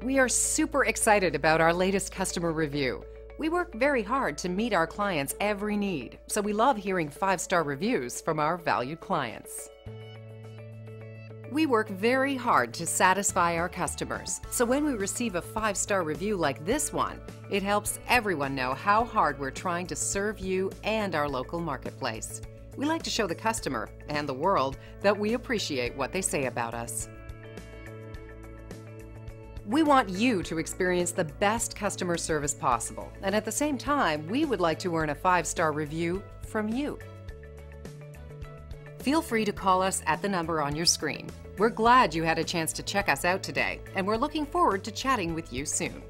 We are super excited about our latest customer review. We work very hard to meet our clients' every need, so we love hearing 5-star reviews from our valued clients. We work very hard to satisfy our customers, so when we receive a 5-star review like this one, it helps everyone know how hard we're trying to serve you and our local marketplace. We like to show the customer and the world that we appreciate what they say about us. We want you to experience the best customer service possible, and at the same time, we would like to earn a 5-star review from you. Feel free to call us at the number on your screen. We're glad you had a chance to check us out today, and we're looking forward to chatting with you soon.